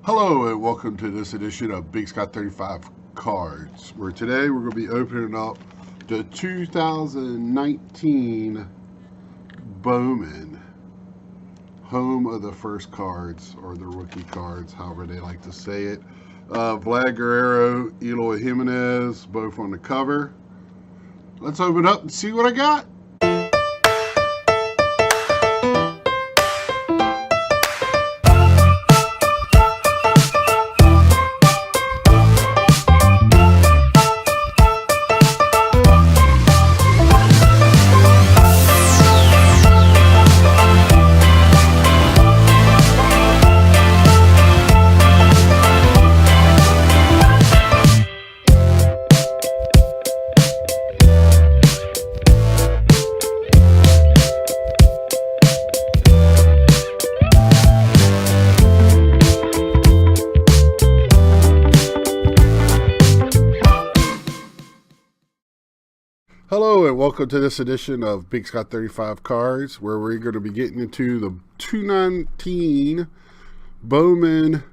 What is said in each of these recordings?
Hello and welcome to this edition of Big Scott 35 Cards, where today we're going to be opening up the 2019 Bowman Home of the First cards, or the rookie cards, however they like to say it. Vlad Guerrero, Eloy Jimenez, both on the cover. Let's open up and see what I got. Hello and welcome to this edition of Big Scott 35 Cards, where we're going to be getting into the 2019 Bowman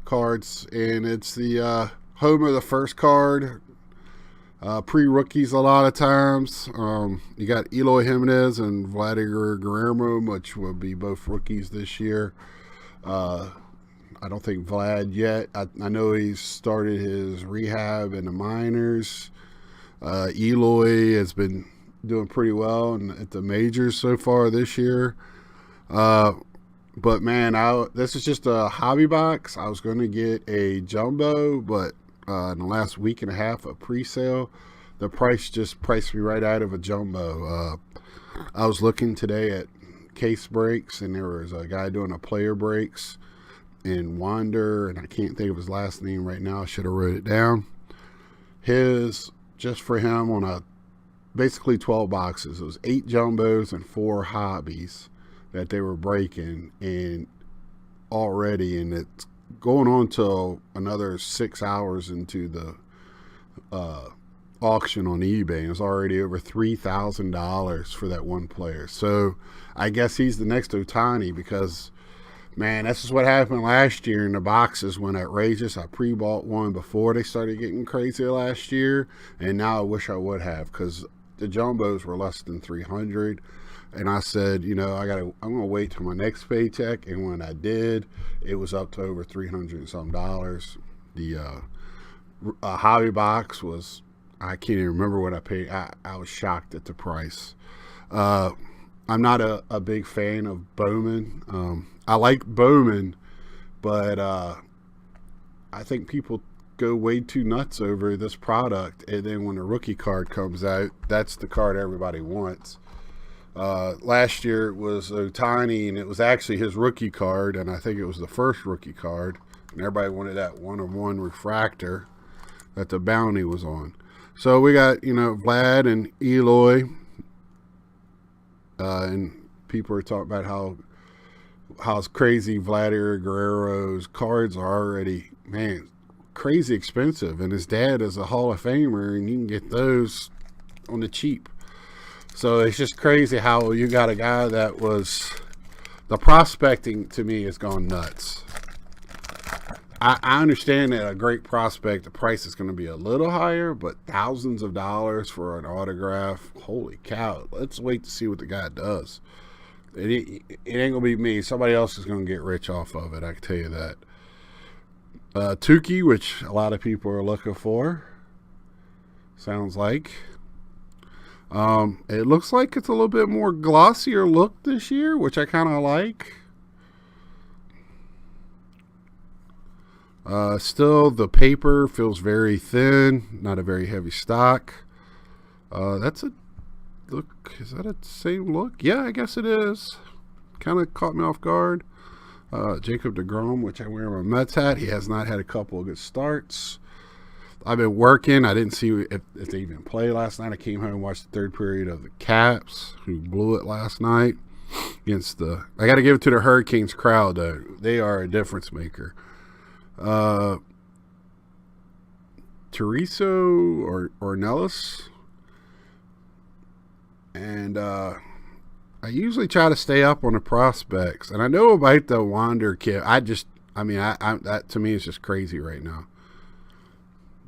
cards, and it's the home of the first card. Pre-rookies a lot of times. You got Eloy Jimenez and Vladimir Guerrero, which will be both rookies this year. I don't think Vlad yet. I know he's started his rehab in the minors. Eloy has been doing pretty well at the majors so far this year. But man, this is just a hobby box. I was going to get a jumbo, but in the last week and a half of pre-sale, the price just priced me right out of a jumbo. I was looking today at case breaks, and there was a guy doing a player breaks in Wander, and I can't think of his last name right now. I should have wrote it down. His, just for him, on basically 12 boxes. It was 8 jumbos and 4 hobbies that they were breaking, and it's going on till another 6 hours into the auction on eBay. It was already over $3,000 for that one player. So I guess he's the next Ohtani, because man, this is what happened last year, and the boxes went outrageous. I pre-bought one before they started getting crazy last year, and now I wish I would have, because the jumbos were less than $300. And I said, I'm gonna wait till my next paycheck. And when I did, it was up to over $300 and some dollars. The hobby box was, I can't even remember what I paid. I was shocked at the price. I'm not a big fan of Bowman. I like Bowman, but I think people go way too nuts over this product, and then when the rookie card comes out, that's the card everybody wants. Last year it was Ohtani, and it was actually his rookie card, and I think it was the first rookie card, and everybody wanted that 1/1 refractor that the bounty was on. So we got, Vlad and Eloy, and people are talking about how crazy Vladimir Guerrero's cards are already, man, crazy expensive. And his dad is a Hall of Famer, and you can get those on the cheap. So it's just crazy how you got a guy that was, the prospecting to me has gone nuts. I understand that a great prospect, the price is going to be a little higher, but thousands of dollars for an autograph, holy cow. Let's wait to see what the guy does. It ain't gonna be me. Somebody else is gonna get rich off of it, I can tell you that. Tukey, which a lot of people are looking for, sounds like. It looks like it's a little bit more glossier look this year, which I kind of like. Still, the paper feels very thin, not a very heavy stock. That's a look. Is that a same look? Yeah, I guess it is. Kind of caught me off guard. Jacob deGrom, which I wear my Mets hat. He has not had a couple of good starts. I've been working. I didn't see if they even played last night. I came home and watched the third period of the Caps, who blew it last night against the. I got to give it to the Hurricanes crowd, though. They are a difference maker. Teresa or Nellis, and I usually try to stay up on the prospects, and I know about the Wander kid. That to me is just crazy right now.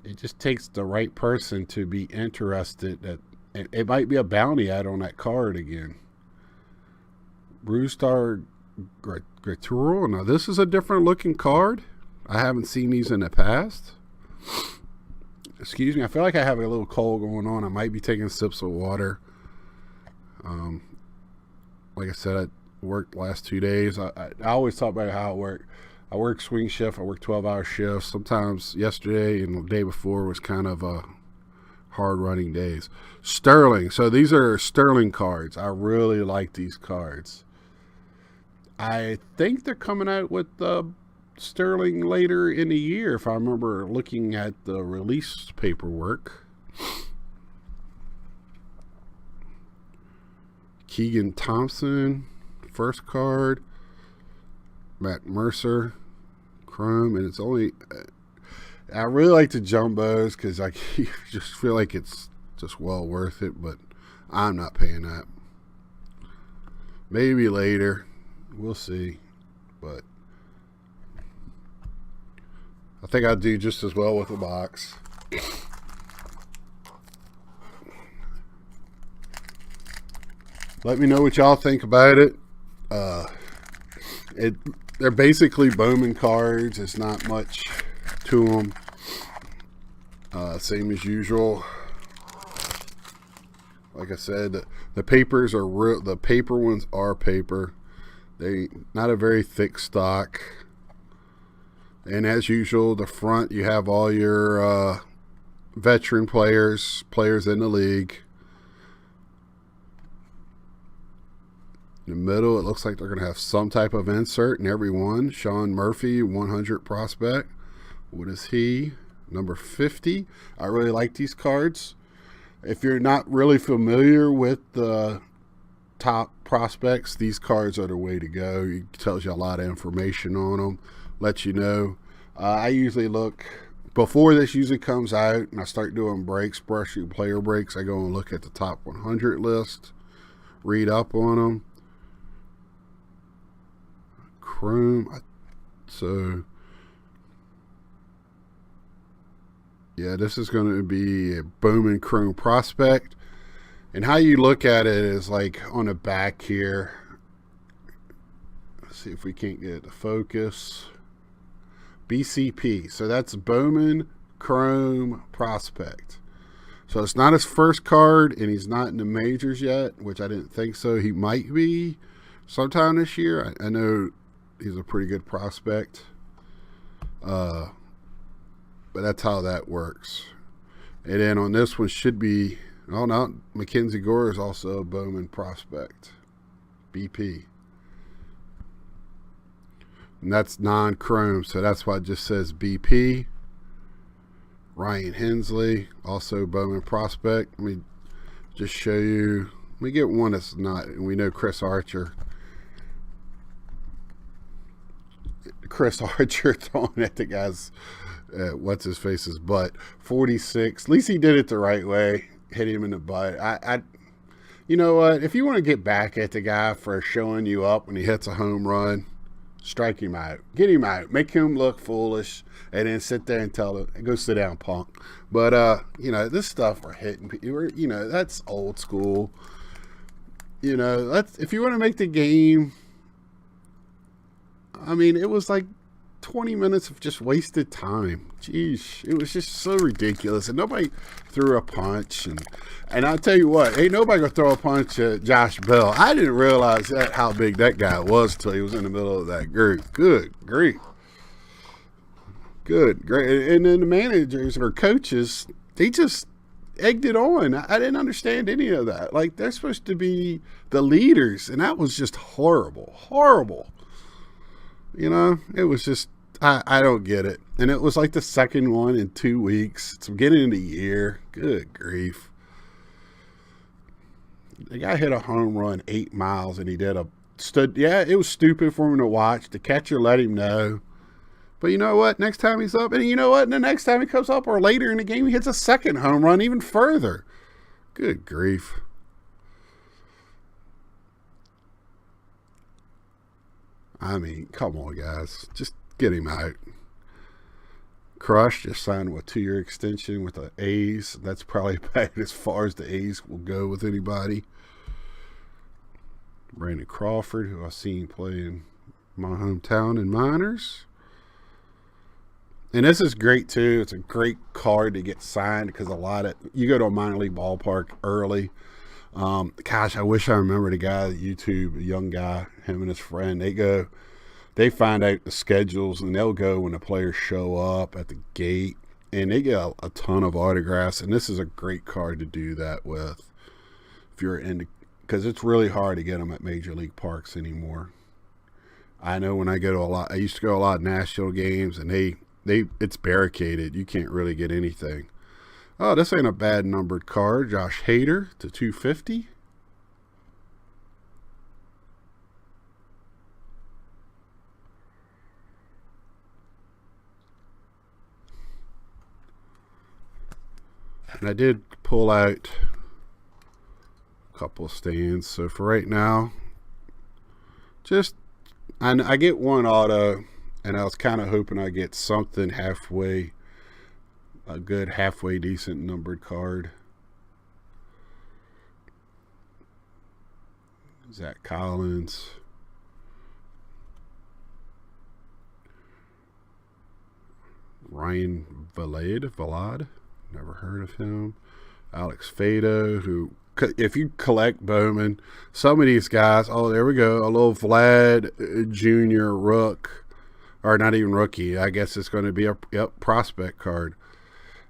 It just takes the right person to be interested. That it might be a bounty ad on that card again. Brewstar Graturo. Now this is a different looking card. I haven't seen these in the past. Excuse me. I feel like I have a little cold going on. I might be taking sips of water. Like I said, I worked the last 2 days. I always talk about how I work. I work swing shift. I work 12-hour shifts. Sometimes yesterday and the day before was kind of hard running days. Sterling. So these are Sterling cards. I really like these cards. I think they're coming out with Sterling later in the year, if I remember looking at the release paperwork. Keegan Thompson, first card. Matt Mercer, Chrome, and it's only. I really like the jumbos because I just feel like it's just well worth it, but I'm not paying that. Maybe later, we'll see, but I think I'll do just as well with the box. Let me know what y'all think about it. They're basically Bowman cards. It's not much to them. Same as usual. Like I said, the papers are real. The paper ones are paper. They not a very thick stock. And as usual, the front you have all your veteran players in the league. In the middle, it looks like they're going to have some type of insert in every one. Sean Murphy, 100 prospect. What is he? Number 50. I really like these cards. If you're not really familiar with the top prospects, these cards are the way to go. It tells you a lot of information on them. Lets you know. I usually look, before this usually comes out and I start doing breaks, brushing player breaks, I go and look at the top 100 list, read up on them. Chrome. So, yeah, this is going to be a Bowman Chrome prospect. And how you look at it is like on the back here. Let's see if we can't get it to focus. BCP. So that's Bowman Chrome prospect. So it's not his first card, and he's not in the majors yet, which I didn't think so. He might be sometime this year. I know he's a pretty good prospect. But that's how that works. And then on this one should be, oh no, Mackenzie Gore is also a Bowman prospect. BP. And that's non-chrome, so that's why it just says BP. Ryan Hensley, also Bowman prospect. Let me just show you. Let me get one that's not, and we know Chris Archer. Chris Archer throwing at the guy's, what's his face's butt. 46. At least he did it the right way. Hit him in the butt. You know what? If you want to get back at the guy for showing you up when he hits a home run, strike him out. Get him out. Make him look foolish. And then sit there and tell him, go sit down, punk. But, you know, this stuff we're hitting, you know, that's old school. You know, if you want to make the game, I mean, it was like 20 minutes of just wasted time. Jeez, it was just so ridiculous. And nobody threw a punch. And I'll tell you what, ain't nobody going to throw a punch at Josh Bell. I didn't realize how big that guy was until he was in the middle of that group. Good grief. Good, great. And then the managers or coaches, they just egged it on. I didn't understand any of that. Like, they're supposed to be the leaders, and that was just horrible. Horrible. You know, it was just, I don't get it. And it was like the second one in 2 weeks. It's beginning of the year. Good grief. The guy hit a home run 8 miles, and he did yeah, it was stupid for him to watch. The catcher let him know. But you know what? Next time he's up, and you know what? And the next time he comes up or later in the game, he hits a second home run even further. Good grief. I mean, come on, guys. Just get him out. Crush just signed a 2-year extension with the A's. That's probably about as far as the A's will go with anybody. Brandon Crawford, who I've seen play in my hometown in minors. And this is great, too. It's a great card to get signed because you go to a minor league ballpark early. Gosh, I wish I remember the guy at YouTube, a young guy, him and his friend. They find out the schedules, and they'll go when the players show up at the gate, and they get a ton of autographs. And this is a great card to do that with if you're into, because it's really hard to get them at major league parks anymore. I know when I used to go to a lot of national games, and it's barricaded. You can't really get anything. Oh, this ain't a bad numbered card. Josh Hader to 250. And I did pull out a couple of stands. So for right now, I get one auto, and I was kind of hoping I get something halfway, a good halfway decent numbered card. Zach Collins. Ryan Valade. Never heard of him. Alex Fado, who, if you collect Bowman, some of these guys, oh, there we go, a little Vlad Jr. Rook, or not even rookie. I guess it's going to be a prospect card.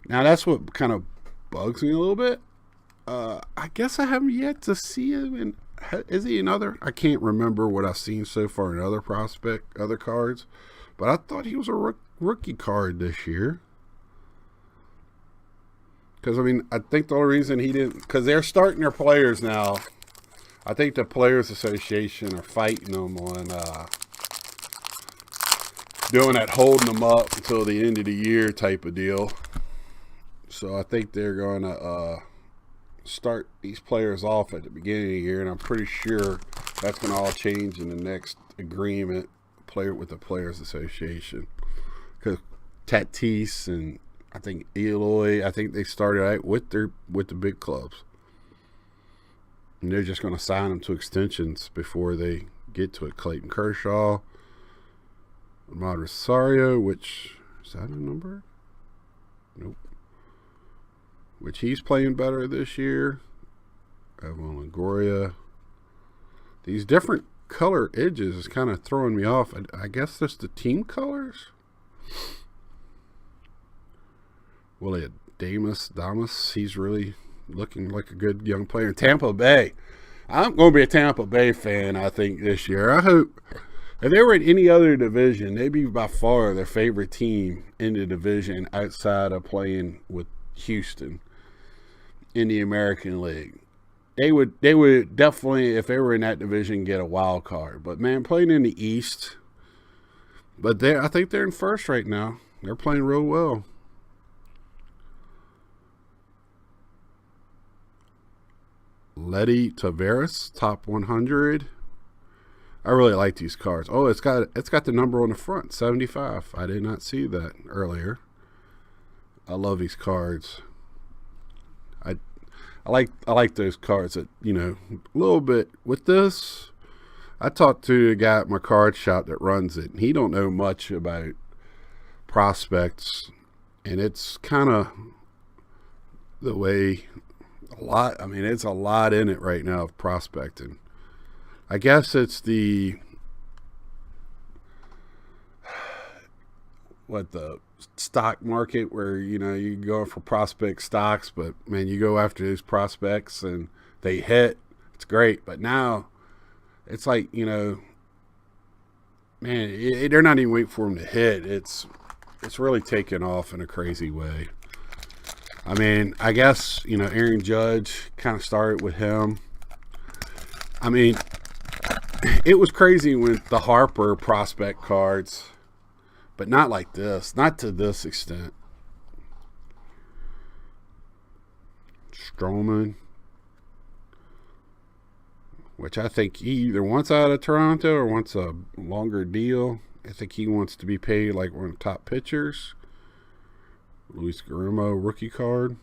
Now, that's what kind of bugs me a little bit. I guess I haven't yet to see him. Is he another? I can't remember what I've seen so far in other cards, but I thought he was a rookie card this year. Because, I mean, I think the only reason he didn't... Because they're starting their players now. I think the Players Association are fighting them on doing that holding them up until the end of the year type of deal. So I think they're going to start these players off at the beginning of the year. And I'm pretty sure that's going to all change in the next agreement with the Players Association. Because Tatis and... I think Eloy, they started out with the big clubs. And they're just going to sign them to extensions before they get to it. Clayton Kershaw, Ahmad Rosario, which, is that a number? Nope. Which he's playing better this year. Evan Longoria. These different color edges is kind of throwing me off. I guess that's the team colors. Willie Damas, he's really looking like a good young player. Tampa Bay, I'm going to be a Tampa Bay fan, I think, this year. I hope if they were in any other division, they'd be by far their favorite team in the division outside of playing with Houston in the American League. They would definitely, if they were in that division, get a wild card. But, man, playing in the East, but I think they're in first right now. They're playing real well. Letty Tavares, top 100. I really like these cards. Oh, it's got the number on the front, 75. I did not see that earlier. I love these cards. I like those cards that, a little bit with this. I talked to a guy at my card shop that runs it, and he don't know much about prospects, and it's kind of the way. It's a lot in it right now of prospecting. I guess it's the stock market where, you go for prospect stocks, but, man, you go after these prospects and they hit. It's great. But now it's like, man, they're not even waiting for them to hit. It's really taken off in a crazy way. I mean, I guess, Aaron Judge kind of started with him. I mean, it was crazy with the Harper prospect cards, but not like this, not to this extent. Stroman, which I think he either wants out of Toronto or wants a longer deal. I think he wants to be paid like one of the top pitchers. Luis Guillermo rookie card,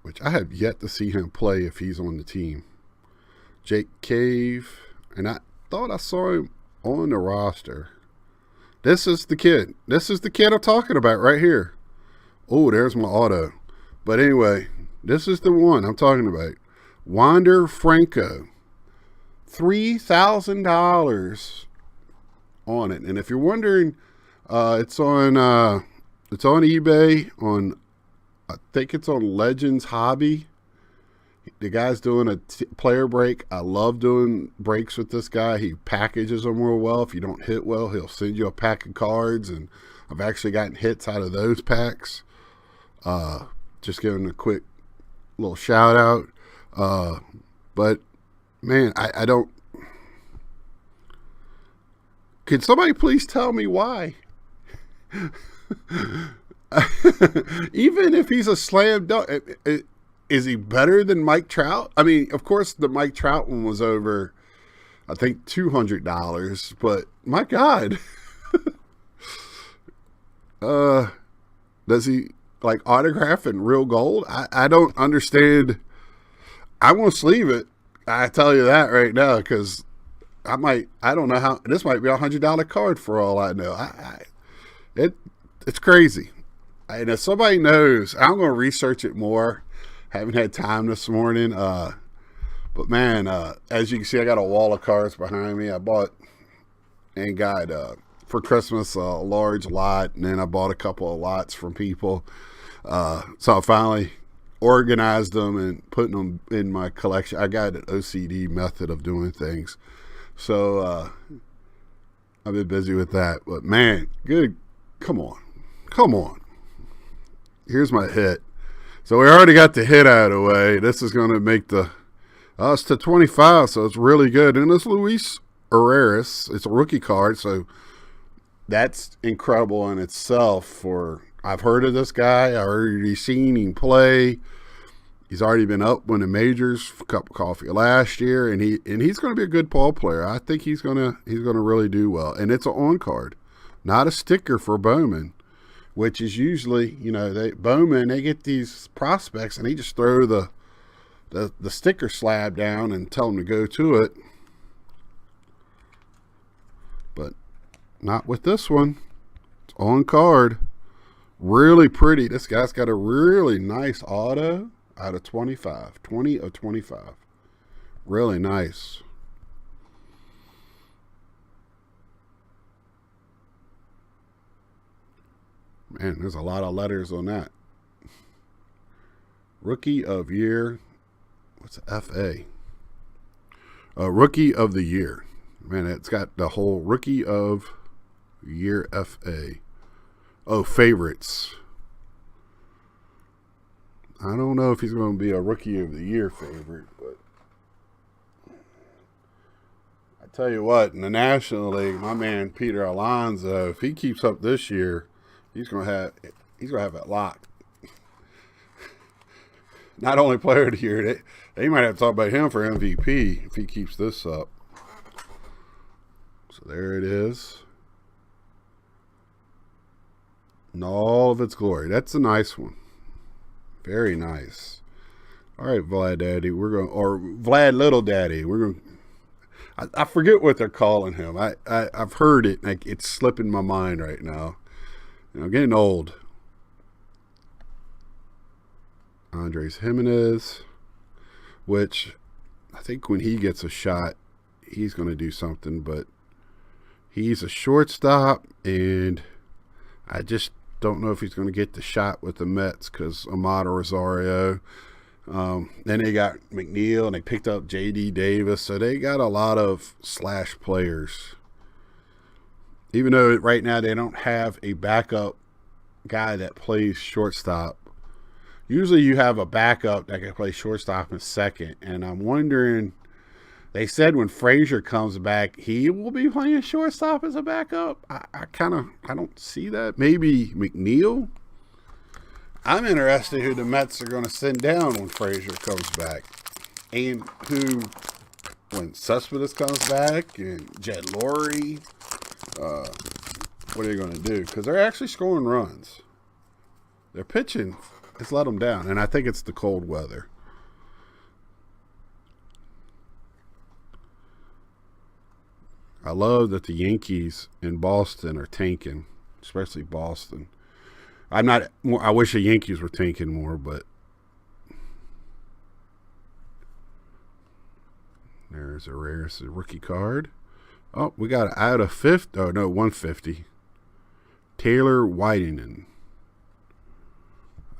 which I have yet to see him play if he's on the team. Jake Cave, and I thought I saw him on the roster. This is the kid. This is the kid I'm talking about right here. Oh, there's my auto. But anyway, this is the one I'm talking about. Wander Franco. $3,000 on it. And if you're wondering, it's on eBay on, I think it's on Legends Hobby. The guy's doing a player break. I love doing breaks with this guy. He packages them real well. If you don't hit well, he'll send you a pack of cards, and I've actually gotten hits out of those packs. Just giving a quick little shout out. But man, I don't. Can somebody please tell me why? Even if he's a slam dunk, is he better than Mike Trout? I mean, of course, the Mike Trout one was over, I think, $200. But my God, does he like autograph in real gold? I don't understand. I won't sleeve it. I tell you that right now, because I don't know how, this might be $100 card for all I know. It's crazy. And if somebody knows, I'm going to research it more. Haven't had time this morning. But man, as you can see, I got a wall of cards behind me. I bought and got, for Christmas, a large lot. And then I bought a couple of lots from people. So I finally organized them and putting them in my collection. I got an OCD method of doing things. So I've been busy with that. But man, good. Come on. Here's my hit. So we already got the hit out of the way. This is going to make the, it's to 25, so it's really good. And it's Luis Herreras. It's a rookie card, so that's incredible in itself. I've heard of this guy. I've already seen him play. He's already been up winning majors for a cup of coffee last year, and he's going to be a good ball player. I think he's going to really do well. And it's an on card, not a sticker for Bowman, which is usually, Bowman, they get these prospects and they just throw the sticker slab down and tell them to go to it. But not with this one. It's on card. Really pretty. This guy's got a really nice auto out of 25. 20 of 25. Really nice. Man, there's a lot of letters on that. Rookie of Year. What's FA? Rookie of the Year. Man, it's got the whole Rookie of Year FA. Oh, favorites. I don't know if he's going to be a Rookie of the Year favorite, but I tell you what, in the National League, my man Peter Alonso, if he keeps up this year, he's gonna have it locked. Not only player of the year, they might have to talk about him for MVP if he keeps this up. So there it is. In all of its glory. That's a nice one. Very nice. All right, Vlad Daddy, or Vlad Little Daddy. I forget what they're calling him. I've heard it. Like, it's slipping my mind right now. I'm getting old. Andres Jimenez, which I think when he gets a shot, he's going to do something, but he's a shortstop, and I just don't know if he's going to get the shot with the Mets because Amado Rosario. Then they got McNeil, and they picked up J.D. Davis, so they got a lot of slash players. Even though right now they don't have a backup guy that plays shortstop. Usually you have a backup that can play shortstop in second. And I'm wondering, they said when Frazier comes back, he will be playing shortstop as a backup. I don't see that. Maybe McNeil? I'm interested who the Mets are going to send down when Frazier comes back. And who, when Cespedes comes back and Jed Lowry, what are you going to do? Because they're actually scoring runs. Their pitching has let them down, and I think it's the cold weather. I love that the Yankees in Boston are tanking, especially Boston. I wish the Yankees were tanking more, but there's a rookie card. Oh, we got it out of 50. Oh, no, 150. Taylor Whitening.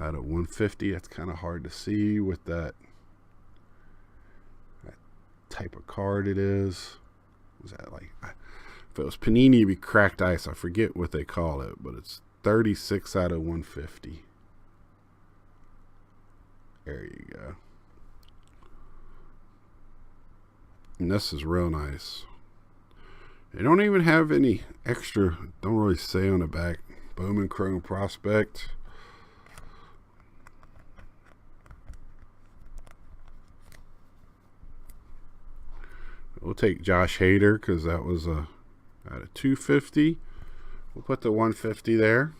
Out of 150. That's kind of hard to see with that type of card it is. Was that like, if it was Panini, it'd be cracked ice. I forget what they call it, but it's 36 out of 150. There you go. And this is real nice. They don't even have any extra, don't really say on the back. Bowman Chrome Prospect. We'll take Josh Hader because that was out of 250. We'll put the 150 there.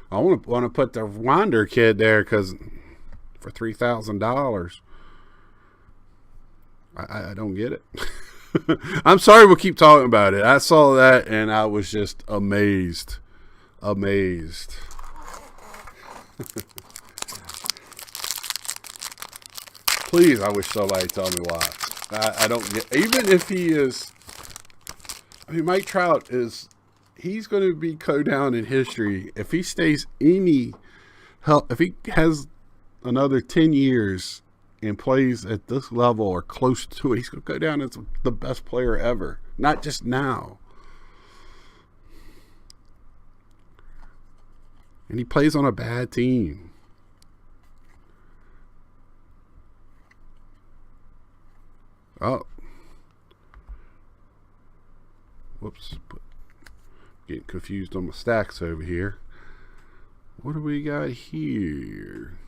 I want to put the Wander kid there because for $3,000. I don't get it. I'm sorry we'll keep talking about it. I saw that and I was just amazed. Please, I wish somebody tell me why. I don't get, even if he is, I mean, Mike Trout is, he's going to go down in history. If he stays if he has another 10 years and plays at this level or close to it, he's going to go down as the best player ever. Not just now. And he plays on a bad team. Oh. Whoops. Getting confused on my stacks over here. What do we got here?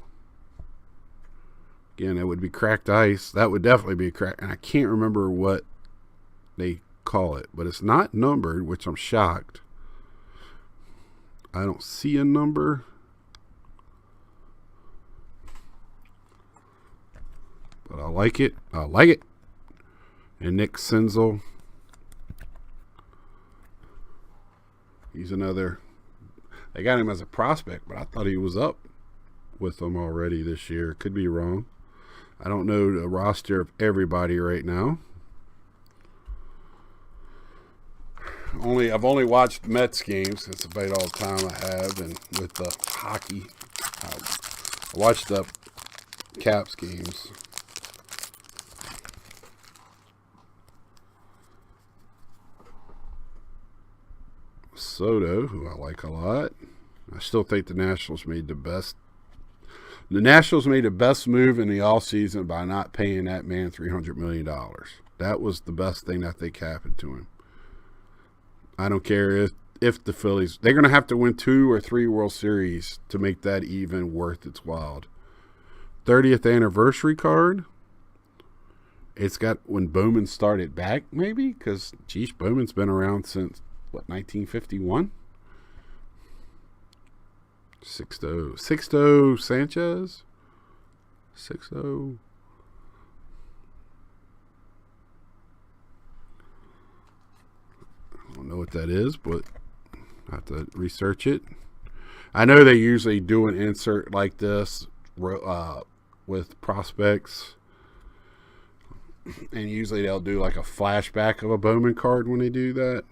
Again, that would be cracked ice. That would definitely be cracked. And I can't remember what they call it. But it's not numbered, which I'm shocked. I don't see a number. But I like it. I like it. And Nick Senzel. He's another. They got him as a prospect, but I thought he was up with them already this year. Could be wrong. I don't know the roster of everybody right now. I've only watched Mets games. That's about all the time I have, and with the hockey, I watched the Caps games. Soto, who I like a lot. I still think the Nationals made the best. The Nationals made the best move in the offseason by not paying that man $300 million. That was the best thing that think happened to him. I don't care if the Phillies, they're going to have to win 2 or 3 World Series to make that even worth its while. 30th anniversary card. It's got when Bowman started back, maybe, because geez, Bowman's been around since 1951. Sixto Sanchez. 6-0. I don't know what that is, but I have to research it. I know they usually do an insert like this with prospects, and usually they'll do like a flashback of a Bowman card when they do that.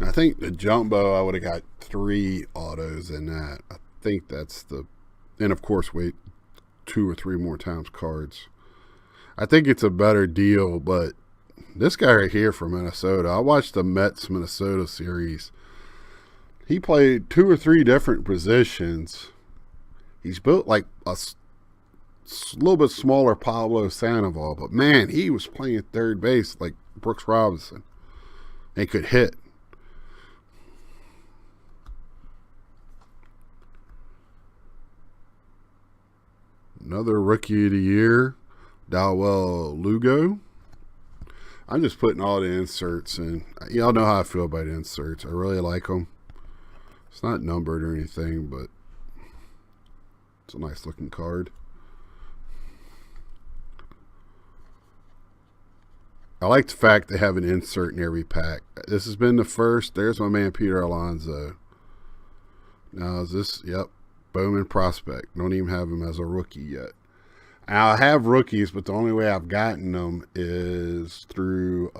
I think the jumbo, I would have got 3 autos in that. I think that's the, and of course, wait 2 or 3 more times cards. I think it's a better deal, but this guy right here from Minnesota, I watched the Mets Minnesota series. He played 2 or 3 different positions. He's built like a little bit smaller Pablo Sandoval, but man, he was playing third base like Brooks Robinson and could hit. Another Rookie of the Year, Dawel Lugo. I'm just putting all the inserts in. Y'all know how I feel about inserts. I really like them. It's not numbered or anything, but it's a nice looking card. I like the fact they have an insert in every pack. This has been the first. There's my man Peter Alonso. Now is this? Yep, Bowman prospect. Don't even have him as a rookie yet. Now, I have rookies, but the only way I've gotten them is through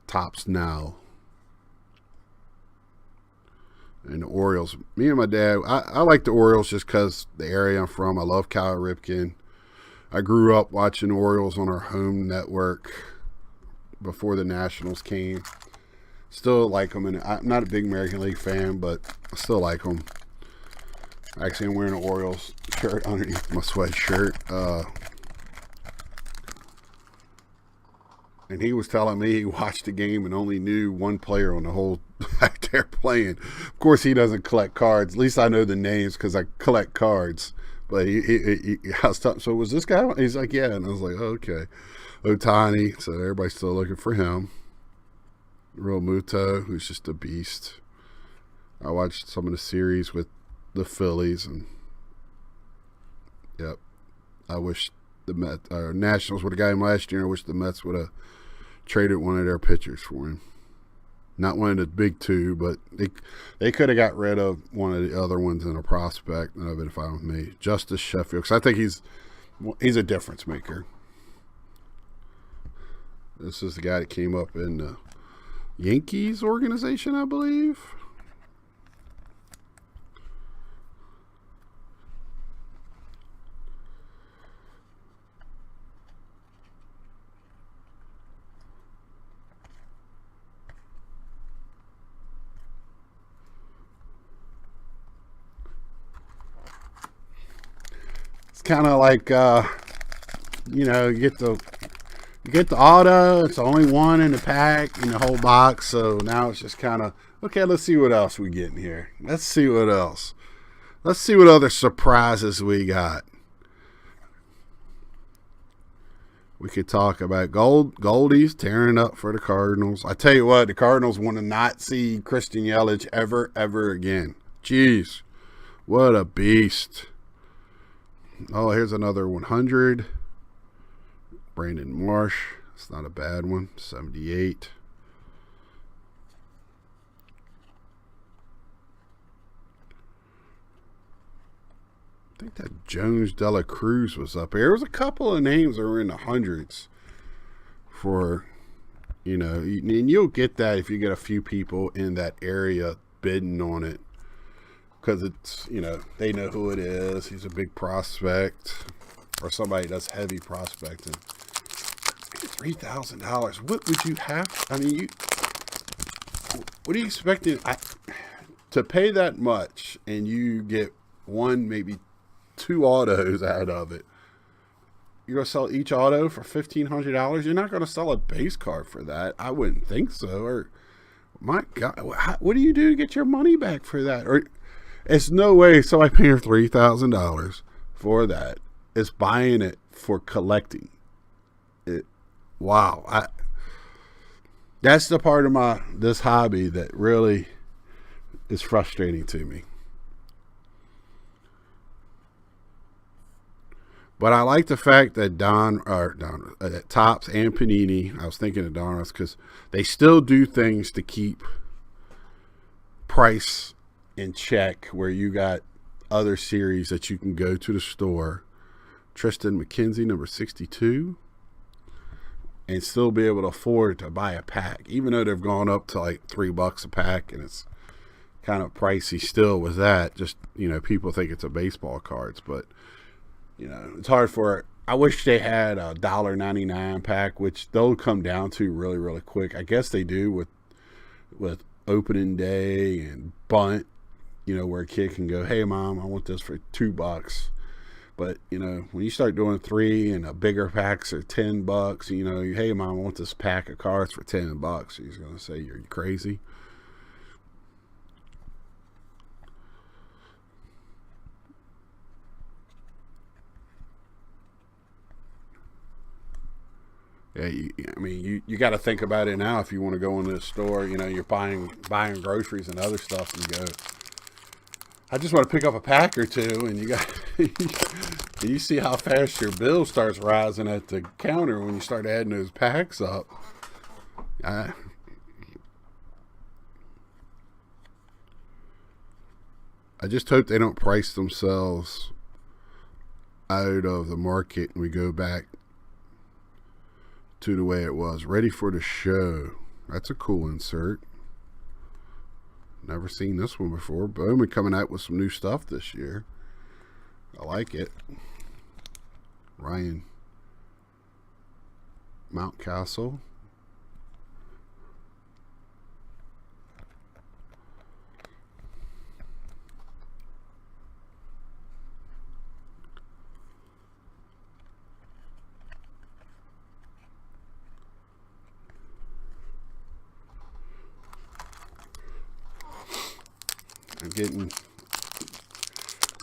Topps Now. And the Orioles. Me and my dad, I like the Orioles just because the area I'm from. I love Cal Ripken. I grew up watching the Orioles on our home network before the Nationals came. Still like them, and I'm not a big American League fan, but I still like them. Actually, I'm wearing an Orioles shirt underneath my sweatshirt. And he was telling me he watched the game and only knew one player on the whole back there playing. Of course, he doesn't collect cards. At least I know the names because I collect cards. But I was talking, so was this guy? He's like, yeah. And I was like, oh, okay. Ohtani. So everybody's still looking for him. Real Muto, who's just a beast. I watched some of the series with the Phillies, and yep, I wish the Nationals would have got him last year. I wish the Mets would have traded one of their pitchers for him. Not one of the big two, but they could have got rid of one of the other ones in a prospect. That would have been fine with me. Justice Sheffield, because I think he's a difference maker. This is the guy that came up in the Yankees organization, I believe. Kind of like you get the auto. It's the only one in the pack in the whole box, so now it's just kind of okay. Let's see what else we get in here. Let's see what else. Let's see what other surprises we got. We could talk about Goldie's tearing up for the Cardinals. I tell you what, the Cardinals want to not see Christian Yelich ever again. Jeez, what a beast. Oh, here's another 100. Brandon Marsh. It's not a bad one. 78. I think that Jones De La Cruz was up here. There was a couple of names that were in the hundreds for, and you'll get that if you get a few people in that area bidding on it. Because it's, they know who it is. He's a big prospect. Or somebody does heavy prospecting. $3,000. What would you have? I mean, what are you expecting? To pay that much and you get one, maybe 2 autos out of it. You're going to sell each auto for $1,500? You're not going to sell a base card for that. I wouldn't think so. Or, my God, what do you do to get your money back for that? Or, it's no way somebody paying $3,000 for that is buying it for collecting it. Wow. That's the part of this hobby that really is frustrating to me. But I like the fact that Topps and Panini, I was thinking of Donruss, because they still do things to keep price in check, where you got other series that you can go to the store, Tristan McKenzie, number 62, and still be able to afford to buy a pack, even though they've gone up to like $3 a pack, and it's kind of pricey still with that. Just, people think it's a baseball cards, but it's hard for it. I wish they had a $1.99 pack, which they'll come down to really, really quick. I guess they do with opening day and bunt. you know, where a kid can go, hey mom, I want this for $2. But, you know, when you start doing 3 and a bigger packs are $10, you know, hey mom, I want this pack of cards for $10. He's going to say, you're crazy. Yeah, I mean, you got to think about it now. If you want to go into the store, you know, you're buying groceries and other stuff, and you go, I just want to pick up a pack or two, and you got, and you see how fast your bill starts rising at the counter when you start adding those packs up. I just hope they don't price themselves out of the market and we go back to the way it was. Ready for the show. That's a cool insert. Never seen this one before. Bowman coming out with some new stuff this year. I like it. Ryan Mountcastle. I'm getting,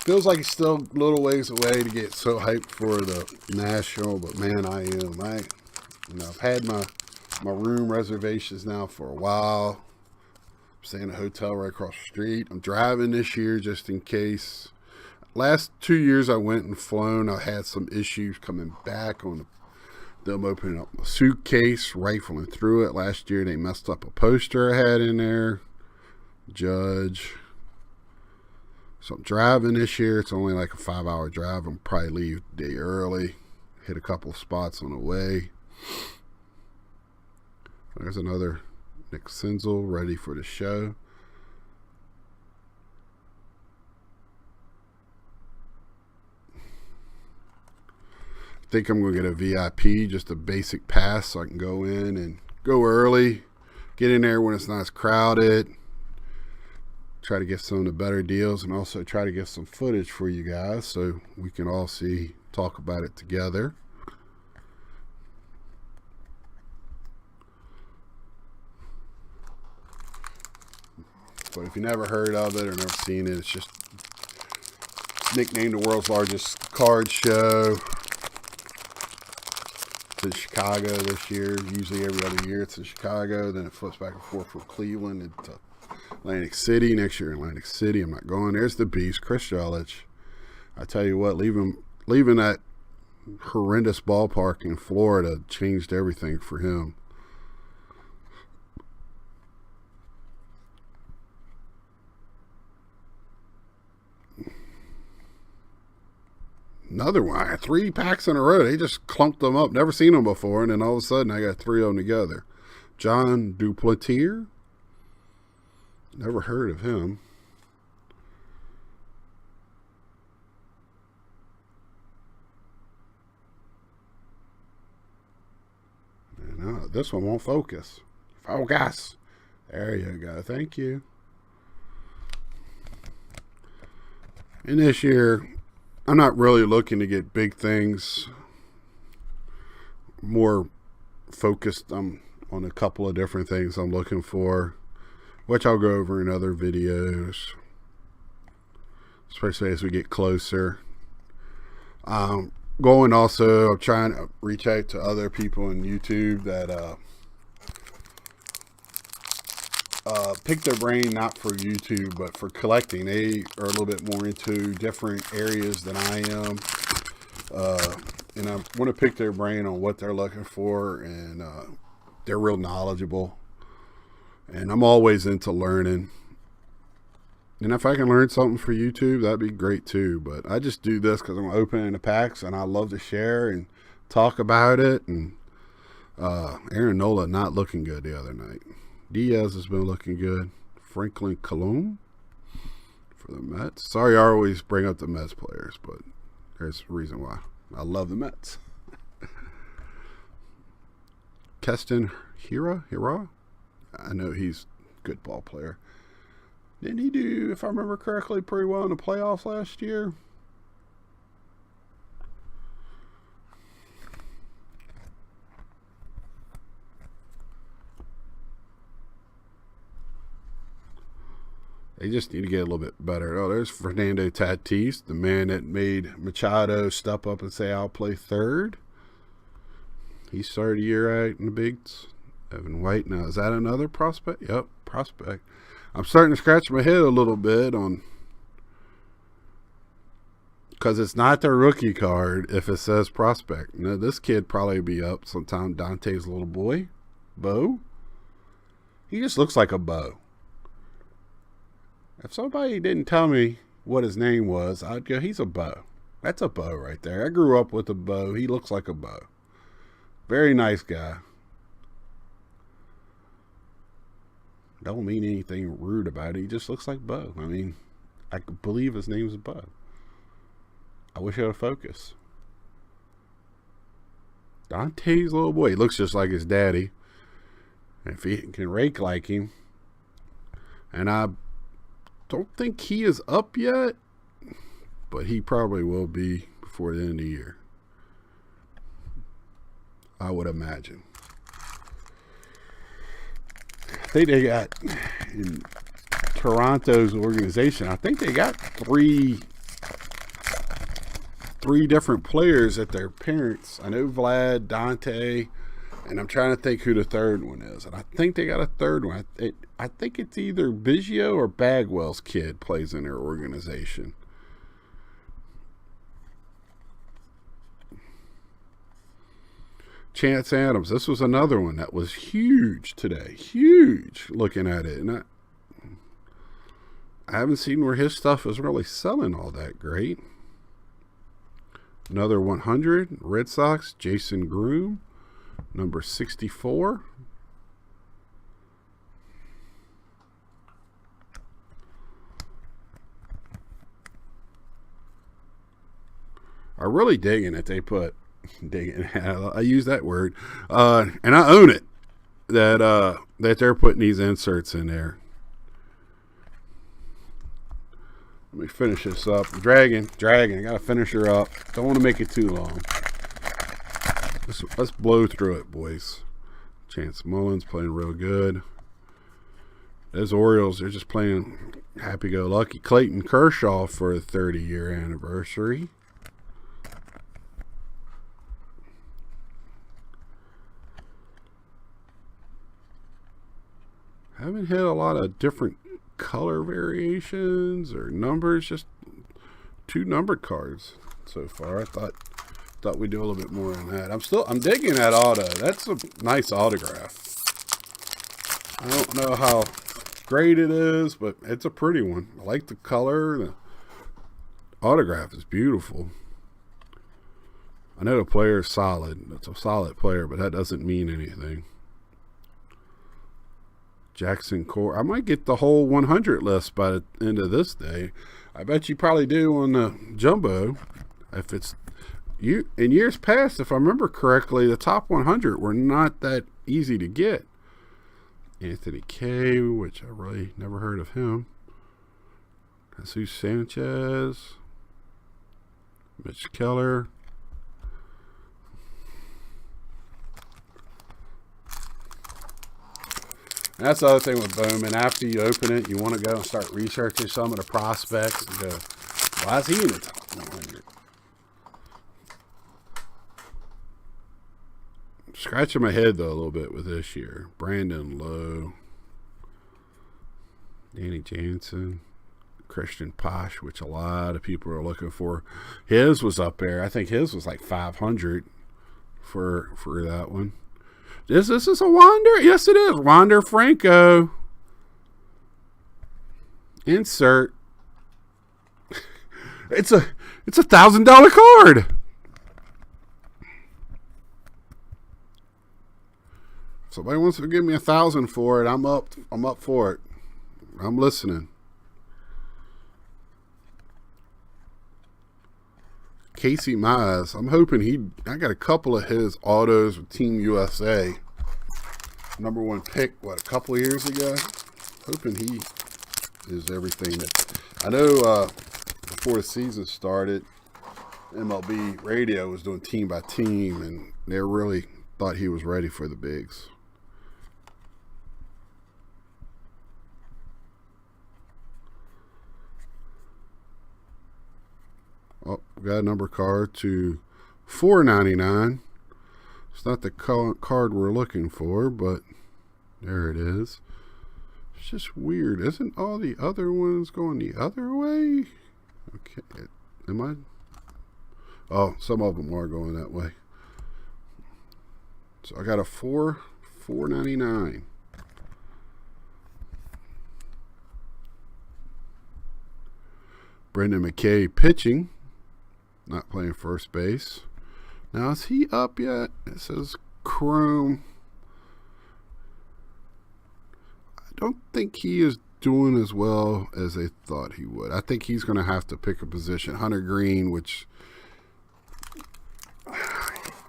feels like it's still a little ways away to get so hyped for the National, but man, I am. You know, I've had my room reservations now for a while. I'm staying in a hotel right across the street. I'm driving this year just in case. Last 2 years I went and flown. I had some issues coming back on them opening up my suitcase, rifling through it. Last year they messed up a poster I had in there. Judge. So I'm driving this year. It's only like a 5-hour drive. I'm probably leave a day early. Hit a couple of spots on the way. There's another Nick Senzel ready for the show. I think I'm going to get a VIP, just a basic pass so I can go in and go early. Get in there when it's not as crowded. Try to get some of the better deals and also try to get some footage for you guys so we can all talk about it together. But if you never heard of it or never seen it, it's just nicknamed the world's largest card show. It's in Chicago this year. Usually every other year it's in Chicago. Then it flips back and forth from Cleveland into Atlantic City. Next year Atlantic City. I'm not going. There's the beast, Chris Yelich. I tell you what, leaving that horrendous ballpark in Florida changed everything for him. Another one. I had 3 packs in a row. They just clumped them up. Never seen them before, and then all of a sudden I got 3 of them together. John Duplatier. Never heard of him. No, this one won't focus. Focus. There you go. Thank you. And this year, I'm not really looking to get big things. More focused on a couple of different things I'm looking for, which I'll go over in other videos, especially as we get closer. I'm trying to reach out to other people on YouTube that pick their brain, not for YouTube, but for collecting. They are a little bit more into different areas than I am. And I want to pick their brain on what they're looking for, and they're real knowledgeable. And I'm always into learning. And if I can learn something for YouTube, that'd be great too. But I just do this because I'm opening the packs and I love to share and talk about it. And Aaron Nola not looking good the other night. Diaz has been looking good. Franklin Cologne for the Mets. Sorry, I always bring up the Mets players, but there's a reason why. I love the Mets. Keston Hira? I know he's a good ball player. Didn't he do, if I remember correctly, pretty well in the playoffs last year? They just need to get a little bit better. Oh, there's Fernando Tatis, the man that made Machado step up and say, I'll play third. He started a year out in the bigs. Evan White. Now, is that another prospect? Yep, prospect. I'm starting to scratch my head a little bit on, because it's not their rookie card if it says prospect. Now, this kid probably be up sometime. Dante's little boy, Bo. He just looks like a Bo. If somebody didn't tell me what his name was, I'd go, he's a Bo. That's a Bo right there. I grew up with a Bo. He looks like a Bo. Very nice guy. Don't mean anything rude about it. He just looks like Bo. I mean, I could believe his name's Bo. I wish I had a focus. Dante's little boy. He looks just like his daddy. And if he can rake like him. And I don't think he is up yet, but he probably will be before the end of the year, I would imagine. I think they got, in Toronto's organization, I think they got three different players at their parents. I know Vlad, Dante, and I'm trying to think who the third one is. And I think they got a third one. I think it's either Biggio or Bagwell's kid plays in their organization. Chance Adams. This was another one that was huge today. Huge looking at it. And I haven't seen where his stuff is really selling all that great. Another 100. Red Sox. Jason Groom. Number 64. I'm really digging it. They put digging. I use that word, and I own it. That they're putting these inserts in there. Let me finish this up. Dragging. I gotta finish her up. Don't want to make it too long. Let's blow through it, boys. Chance Mullins playing real good. Those Orioles, they're just playing happy-go-lucky. Clayton Kershaw for a 30-year anniversary. Haven't hit a lot of different color variations or numbers. Just 2 numbered cards so far. I thought we'd do a little bit more on that. I'm digging that auto. That's a nice autograph. I don't know how great it is, but it's a pretty one. I like the color. The autograph is beautiful. I know the player is solid. It's a solid player, but that doesn't mean anything. Jackson Core. I might get the whole 100 list by the end of this day. I bet you probably do on the jumbo. If it's you in years past, if I remember correctly, the top 100 were not that easy to get. Anthony K, which I really never heard of him. Jesus Sanchez, Mitch Keller. And that's the other thing with Bowman. After you open it, you want to go and start researching some of the prospects and go, why is he in the top 100? I'm scratching my head, though, a little bit with this year. Brandon Lowe, Danny Jansen, Christian Posh, which a lot of people are looking for. His was up there. I think his was like 500 for that one. This is a Wander? Yes, it is. Wander Franco. Insert. It's a $1,000 card. If somebody wants to give me $1,000 for it, I'm up for it. I'm listening. Casey Mize, I'm hoping I got a couple of his autos with Team USA. #1 pick, a couple of years ago? Hoping he is everything that I know. Before the season started, MLB Radio was doing team by team, and they really thought he was ready for the bigs. Oh, we got a number card to $4.99. It's not the card we're looking for, but there it is. It's just weird. Isn't all the other ones going the other way? Okay. Am I? Oh, some of them are going that way. So I got a $4.99. Brendan McKay pitching. Not playing first base. Now, is he up yet? It says Chrome. I don't think he is doing as well as they thought he would. I think he's going to have to pick a position. Hunter Green, which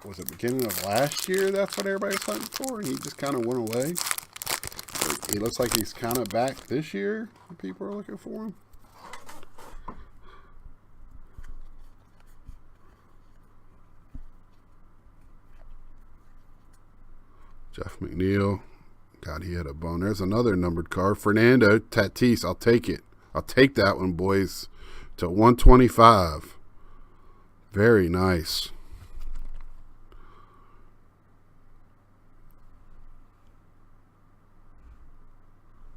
was it beginning of last year? That's what everybody's hunting for, and he just kind of went away. He looks like he's kind of back this year. People are looking for him. Jeff McNeil. God, he had a bone. There's another numbered card. Fernando Tatis. I'll take it. I'll take that one, boys. To 125. Very nice.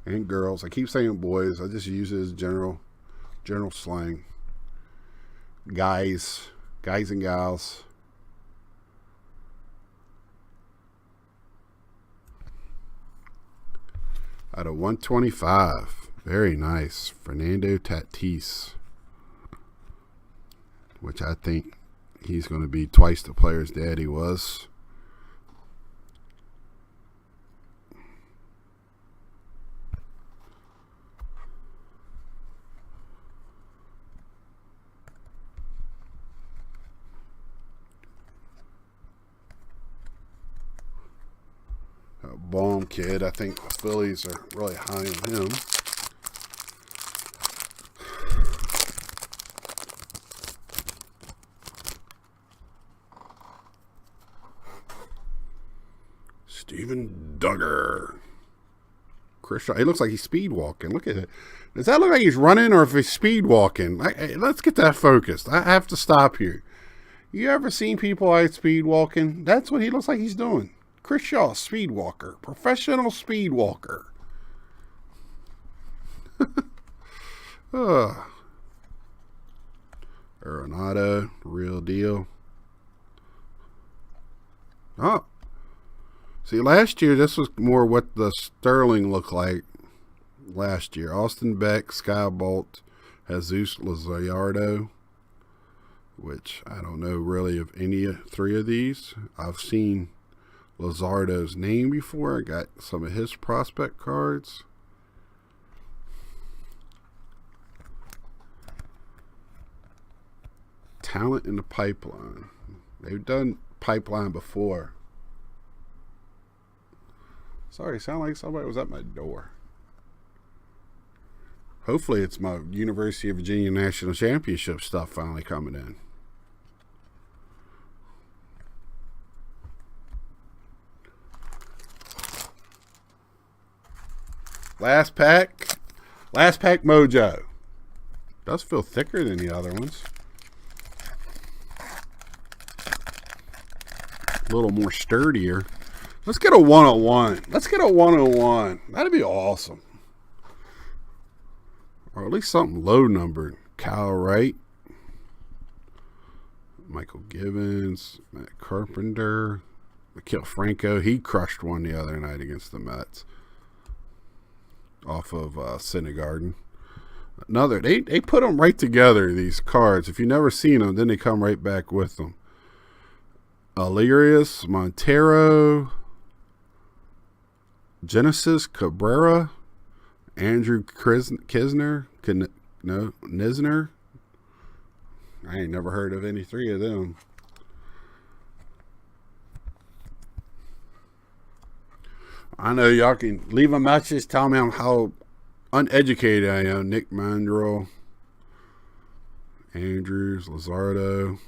And girls. I keep saying boys. I just use it as general slang. Guys and gals. Out of 125. Very nice. Fernando Tatis. Which I think he's going to be twice the player's dad he was. Bowman kid. I think the Phillies are really high on him. Steven Duggar. Chris Shaw. He looks like he's speed walking. Look at it. Does that look like he's running or if he's speed walking? Let's get that focused. I have to stop here. You ever seen people out speed walking? That's what he looks like he's doing. Chris Shaw, speed walker, professional speed walker. Arenado, real deal. Oh, see, last year this was more what the Sterling looked like. Last year, Austin Beck, Sky Bolt, Jesus Luzardo, which I don't know really of any three of these. I've seen Luzardo's name before. I got some of his prospect cards. Talent in the pipeline. They've done pipeline before. Sorry, sound like somebody was at my door. Hopefully it's my University of Virginia National Championship stuff finally coming in. Last pack mojo. Does feel thicker than the other ones. A little more sturdier. Let's get a 101. Let's get a 101. That'd be awesome. Or at least something low numbered. Kyle Wright. Michael Givens. Matt Carpenter. Maikel Franco. He crushed one the other night against the Mets. Off of Syndergaard. Another, they put them right together, these cards. If you've never seen them, then they come right back with them. Alerius Montero, Genesis Cabrera, Andrew Knizner. I ain't never heard of any three of them. I know y'all can leave a message, tell me how uneducated I am. Nick Mandrell, Andrews, Luzardo,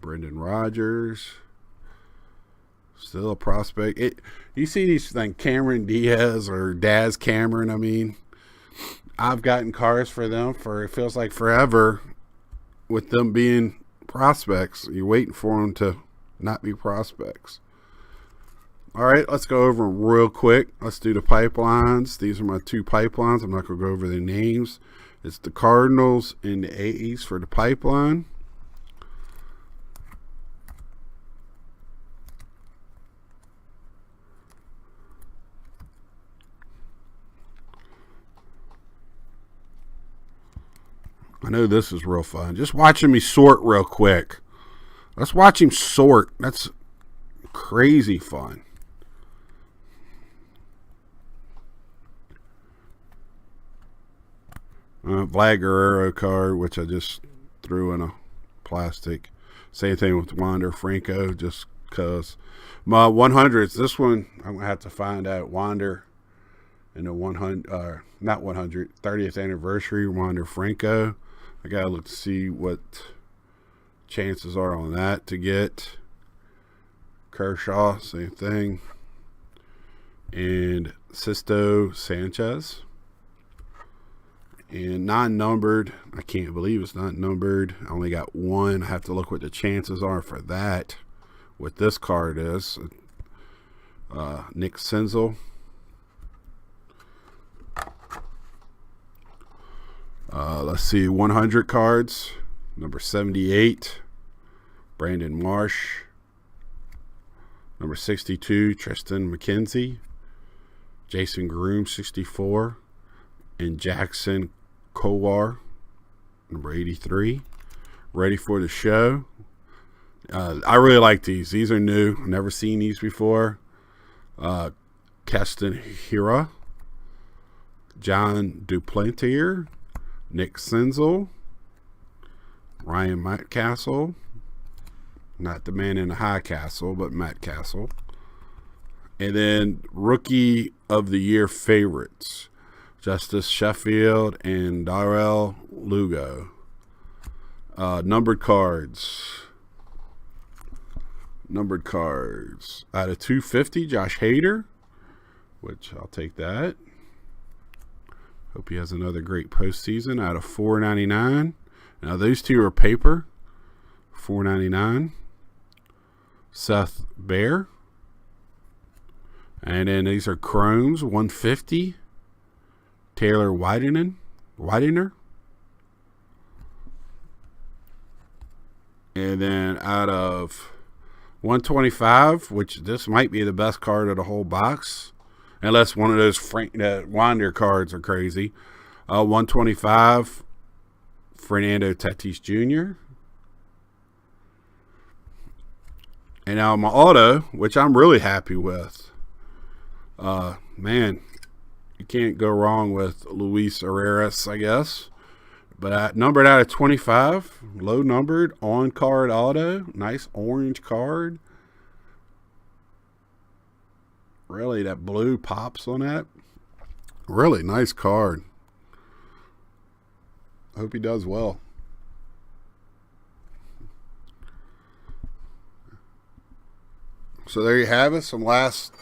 Brendan Rodgers. Still a prospect. You see these like Cameron Diaz or Daz Cameron. I mean, I've gotten cars for them for it feels like forever. With them being prospects, you're waiting for them to not be prospects. All right, let's go over them real quick. Let's do the pipelines. These are my two pipelines. I'm not going to go over their names. It's the Cardinals and the A's for the pipeline. I know this is real fun. Just watching me sort real quick. Let's watch him sort. That's crazy fun. Vlad Guerrero card, which I just threw in a plastic. Same thing with Wander Franco, just because. My 100s, this one, I'm going to have to find out. Wander in the 100, not 100, 30th anniversary, Wander Franco. I got to look to see what chances are on that to get. Kershaw, same thing. And Sisto Sanchez. And non-numbered, I can't believe it's not numbered. I only got one. I have to look what the chances are for that. What this card is. Nick Senzel. Let's see, 100 cards. Number 78, Brandon Marsh. Number 62, Tristan McKenzie. Jason Groom, 64. And Jackson Kowar, number 83. Ready for the show. I really like these. These are new. Never seen these before. Keston Hira. John Duplantier. Nick Senzel. Ryan Matt-Castle. Not the man in the high castle, but Matt Castle. And then Rookie of the Year favorites. Justice Sheffield and Darrell Lugo. Numbered cards. Out of 250, Josh Hader, which I'll take that. Hope he has another great postseason. Out of 499. Now those two are paper. 499. Seth Bear. And then these are chromes, 150. Taylor Widener. And then out of 125, which this might be the best card of the whole box, unless one of those Wander cards are crazy. 125, Fernando Tatis Jr. And now my auto, which I'm really happy with. Man, you can't go wrong with Luis Arias, I guess. But numbered out of 25, low numbered, on card auto, nice orange card. Really, that blue pops on that. Really nice card. Hope he does well. So there you have it. Some last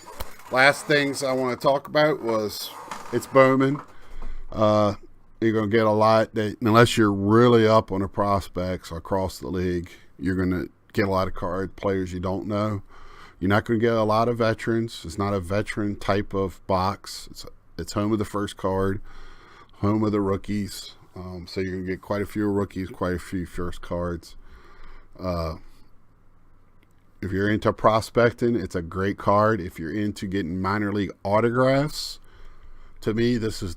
things I want to talk about was it's Bowman. You're going to get a lot that, unless you're really up on the prospects across the league, you're going to get a lot of players you don't know. You're not going to get a lot of veterans. It's not a veteran type of box. It's home of the first card, home of the rookies. So you're going to get quite a few rookies, quite a few first cards. If you're into prospecting, it's a great card. If you're into getting minor league autographs, to me, this is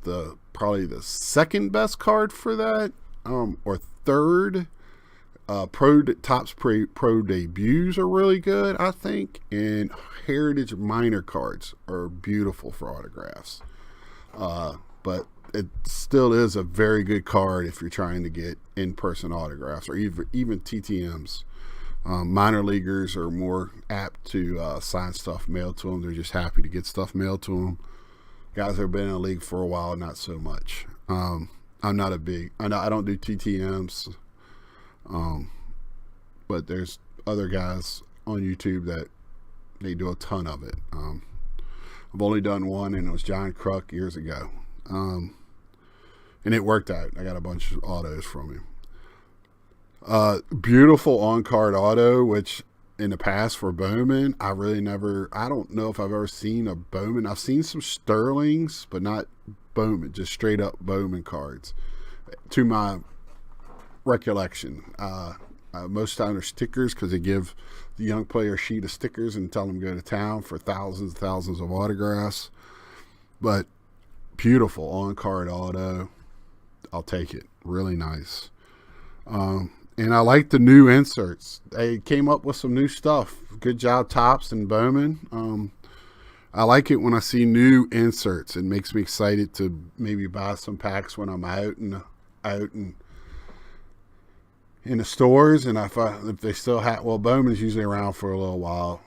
probably the second best card for that, or third. Topps Pro debuts are really good, I think, and Heritage minor cards are beautiful for autographs. But it still is a very good card if you're trying to get in-person autographs or even TTMs. Minor leaguers are more apt to sign stuff mailed to them. They're just happy to get stuff mailed to them. Guys that have been in the league for a while, not so much. I'm not a big. I don't do TTMs, but there's other guys on YouTube that they do a ton of it. I've only done one, and it was John Kruk years ago, and it worked out. I got a bunch of autos from him. Beautiful on-card auto, which in the past for Bowman, I don't know if I've ever seen a Bowman. I've seen some Sterlings, but not Bowman, just straight up Bowman cards. To my recollection, most time they're stickers because they give the young player a sheet of stickers and tell them to go to town for thousands and thousands of autographs. But beautiful on-card auto. I'll take it. Really nice. And I like the new inserts. They came up with some new stuff. Good job, Topps and Bowman. I like it when I see new inserts. It makes me excited to maybe buy some packs when I'm out in the stores. And if they still have, well, Bowman's usually around for a little while.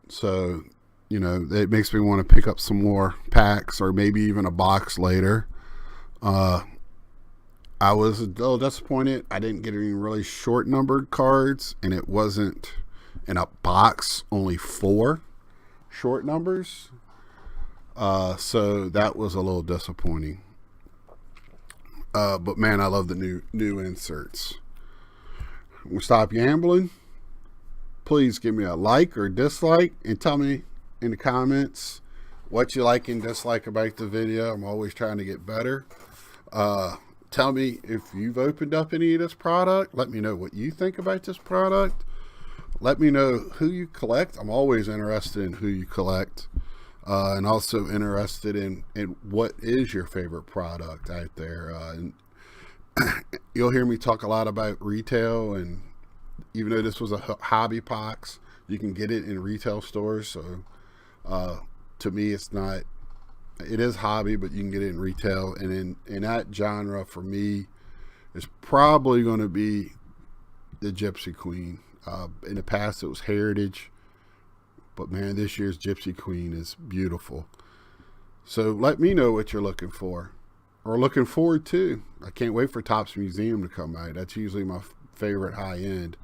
So, you know, it makes me want to pick up some more packs or maybe even a box later. I was a little disappointed. I didn't get any really short numbered cards, and it wasn't in a box, only 4 short numbers. So that was a little disappointing. But man, I love the new inserts. We'll stop gambling. Please give me a like or dislike and tell me in the comments what you like and dislike about the video. I'm always trying to get better. Tell me if you've opened up any of this product. Let me know what you think about this product. Let me know who you collect. I'm always interested in who you collect. And also interested in what is your favorite product out there. And you'll hear me talk a lot about retail. And even though this was a hobby box, you can get it in retail stores. So to me, it is hobby, but you can get it in retail. And in that genre, for me, is probably going to be the Gypsy Queen. In the past, it was Heritage. But, man, this year's Gypsy Queen is beautiful. So let me know what you're looking for or looking forward to. I can't wait for Topps Museum to come out. That's usually my favorite high-end.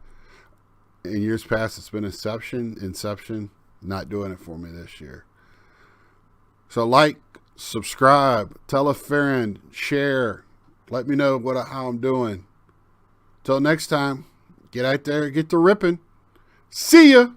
In years past, it's been Inception. Not doing it for me this year. So like, subscribe, tell a friend, share. Let me know how I'm doing. Till next time, get out there and get to ripping. See ya!